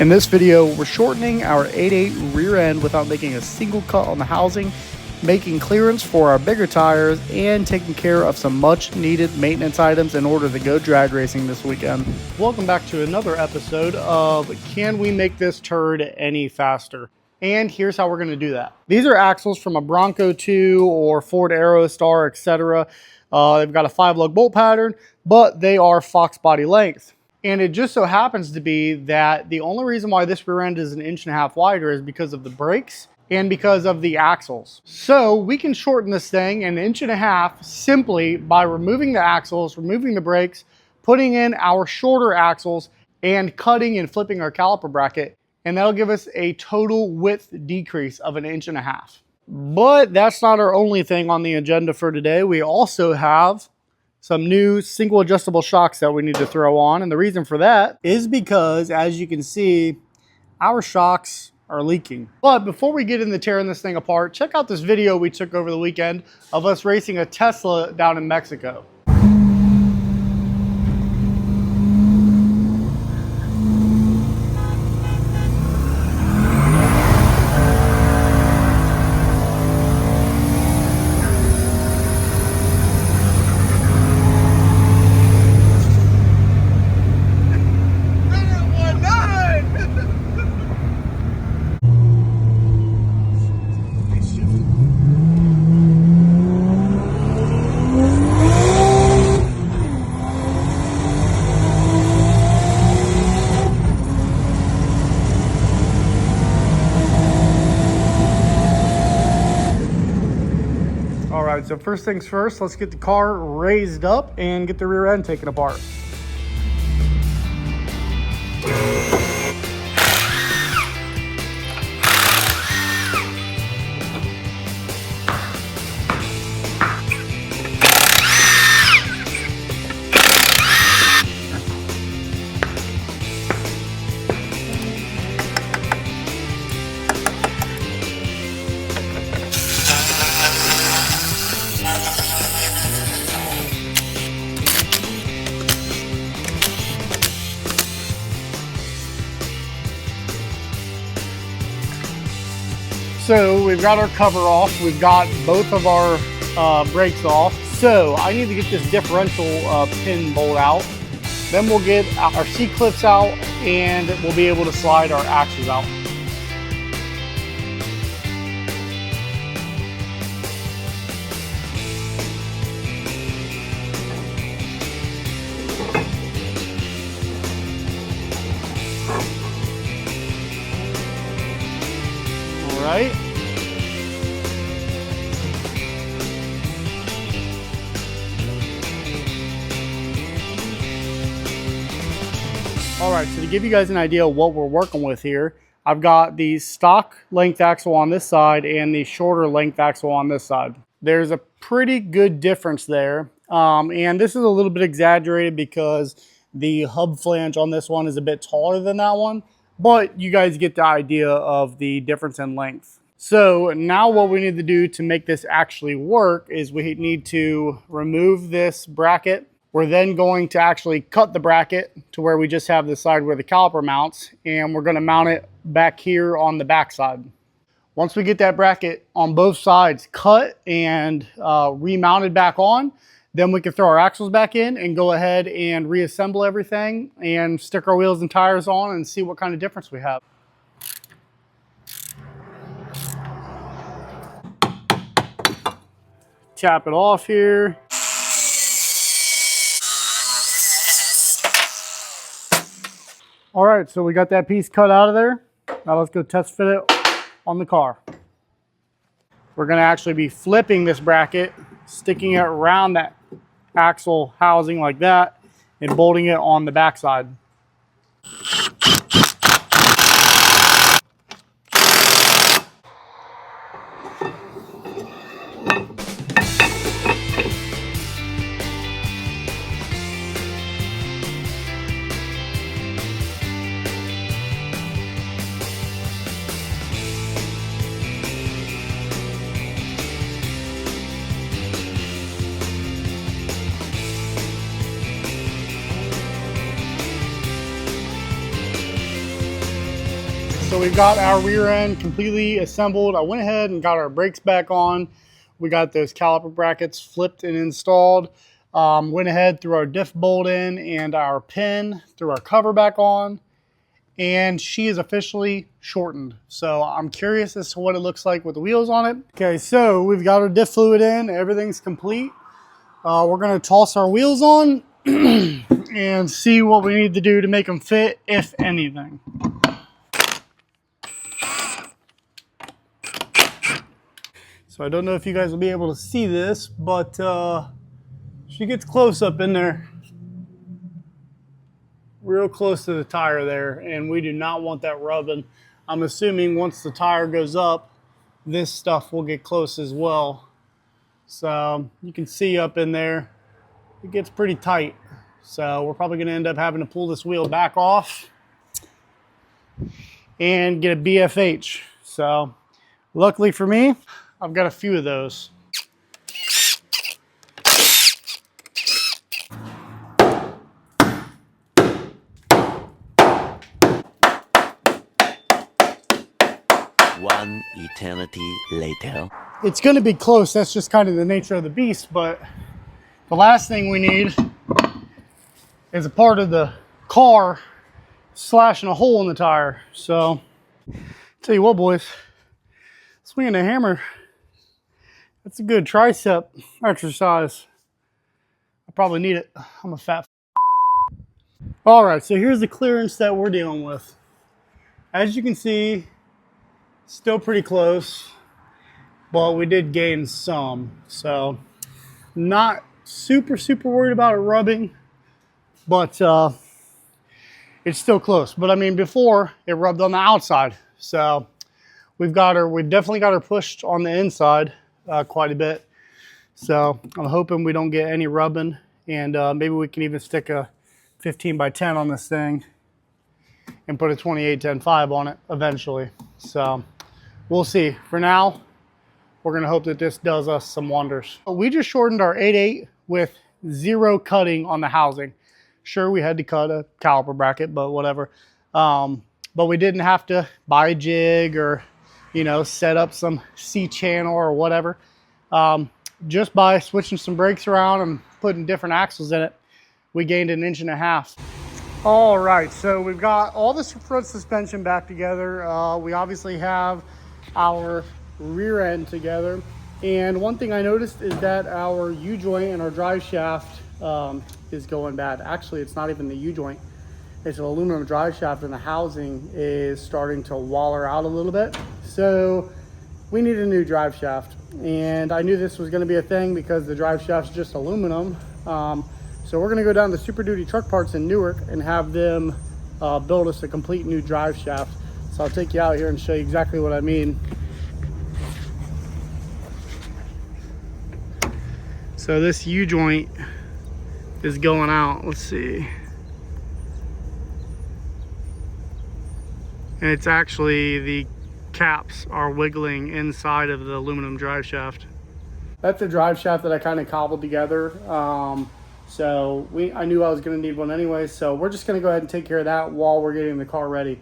In this video, we're shortening our 8.8 rear end without making a single cut on the housing, making clearance for our bigger tires, and taking care of some much needed maintenance items in order to go drag racing this weekend. Welcome back to another episode of Can We Make This Turd Any Faster? And here's how we're going to do that. These are axles from a Bronco 2 or Ford Aerostar, etc. They've got a 5-lug bolt pattern, but they are Fox body length. And it just so happens to be that the only reason why this rear end is 1.5 inches wider is because of the brakes and because of the axles. So we can shorten this thing 1.5 inches simply by removing the axles, removing the brakes, putting in our shorter axles, and cutting and flipping our caliper bracket. And that'll give us a total width decrease of 1.5 inches. But that's not our only thing on the agenda for today. We also have some new single adjustable shocks that we need to throw on. And the reason for that is because, as you can see, our shocks are leaking. But before we get into tearing this thing apart, check out this video we took over the weekend of us racing a Tesla down in Mexico. Alright, so first things first, let's get the car raised up and get the rear end taken apart. So we've got our cover off, we've got both of our brakes off. So I need to get this differential pin bolt out. Then we'll get our C-clips out and we'll be able to slide our axles out. Right. All right, so to give you guys an idea of what we're working with here, I've got the stock length axle on this side and the shorter length axle on this side. There's a pretty good difference there. And this is a little bit exaggerated because the hub flange on this one is a bit taller than that one. But you guys get the idea of the difference in length. So now what we need to do to make this actually work is we need to remove this bracket. We're then going to actually cut the bracket to where we just have the side where the caliper mounts, and we're going to mount it back here on the back side. Once we get that bracket on both sides cut and remounted back on, then we can throw our axles back in and go ahead and reassemble everything and stick our wheels and tires on and see what kind of difference we have. Tap it off here. All right, so we got that piece cut out of there. Now let's go test fit it on the car. We're gonna actually be flipping this bracket, sticking it around that axle housing like that, and bolting it on the backside. So we've got our rear end completely assembled. I went ahead and got our brakes back on. We got those caliper brackets flipped and installed. Went ahead, threw our diff bolt in and our pin, threw our cover back on, and she is officially shortened. So I'm curious as to what it looks like with the wheels on it. Okay, so we've got our diff fluid in, everything's complete. We're gonna toss our wheels on and see what we need to do to make them fit, if anything. So I don't know if you guys will be able to see this, but she gets close up in there. Real close to the tire there, and we do not want that rubbing. I'm assuming once the tire goes up, this stuff will get close as well. So you can see up in there, it gets pretty tight. So we're probably gonna end up having to pull this wheel back off and get a BFH. So luckily for me, I've got a few of those. One eternity later. It's going to be close. That's just kind of the nature of the beast. But the last thing we need is a part of the car slashing a hole in the tire. So, tell you what, boys, swinging a hammer, that's a good tricep exercise. I probably need it. I'm a fat. All right, so here's the clearance that we're dealing with. As you can see, still pretty close, but we did gain some. So not super worried about it rubbing, but it's still close. But I mean, before it rubbed on the outside. So we've definitely got her pushed on the inside quite a bit. So I'm hoping we don't get any rubbing, and maybe we can even stick a 15 by 10 on this thing and put a 28-10-5 on it eventually. So we'll see. For now, we're going to hope that this does us some wonders. We just shortened our 8.8 with zero cutting on the housing. Sure, we had to cut a caliper bracket, but whatever. But we didn't have to buy a jig or, set up some C-channel or whatever. Just by switching some brakes around and putting different axles in it, we gained 1.5 inches. All right, so we've got all the front suspension back together. We obviously have our rear end together, and one thing I noticed is that our U-joint and our drive shaft is going bad. Actually, it's not even the U-joint, it's an aluminum drive shaft, and the housing is starting to waller out a little bit. So we need a new drive shaft, and I knew this was going to be a thing because the drive shaft's just aluminum. So we're going to go down to Super Duty Truck Parts in Newark and have them build us a complete new drive shaft. So I'll take you out here and show you exactly what I mean. So this U-joint is going out. Let's see. And it's actually, the caps are wiggling inside of the aluminum drive shaft. That's a drive shaft that I kind of cobbled together. So I knew I was going to need one anyway, so we're just going to go ahead and take care of that while we're getting the car ready.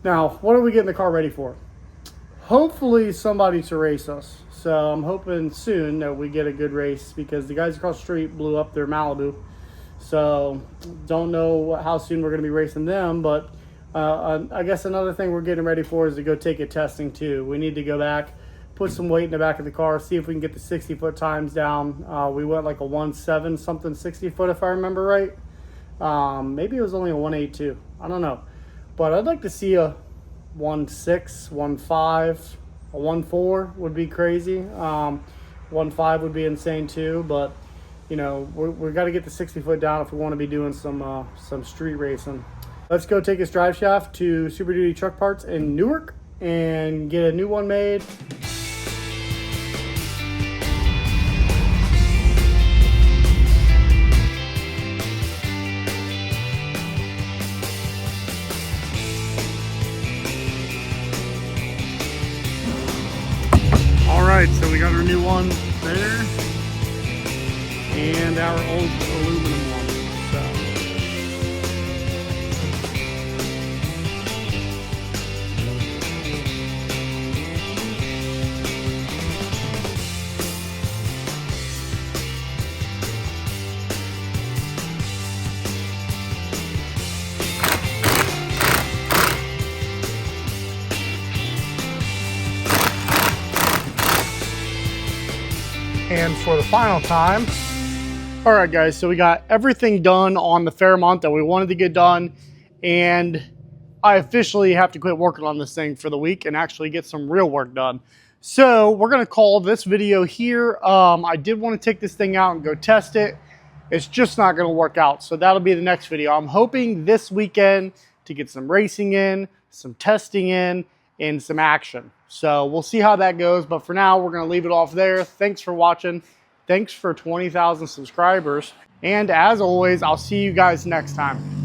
Now, what are we getting the car ready for? Hopefully somebody to race us. So I'm hoping soon that we get a good race, because the guys across the street blew up their Malibu. So don't know how soon we're going to be racing them, but I guess another thing we're getting ready for is to go take it testing too. We need to go back, put some weight in the back of the car, see if we can get the 60-foot times down. We went like a 1.7 something 60-foot if I remember right. Maybe it was only a 1.82. I don't know. But I'd like to see a 1.6, 1.5, a 1.4 would be crazy. 1.5 would be insane too. But we've got to get the 60-foot down if we want to be doing some street racing. Let's go take this drive shaft to Super Duty Truck Parts in Newark and get a new one made. Alright, so we got our new one there and our old aluminum one. So And for the final time. All right, guys, so we got everything done on the Fairmont that we wanted to get done. And I officially have to quit working on this thing for the week and actually get some real work done. So we're gonna call this video here. I did want to take this thing out and go test it. It's just not gonna work out. So that'll be the next video. I'm hoping this weekend to get some racing in, some testing in, and some action. So we'll see how that goes. But for now, we're gonna leave it off there. Thanks for watching. Thanks for 20,000 subscribers. And as always, I'll see you guys next time.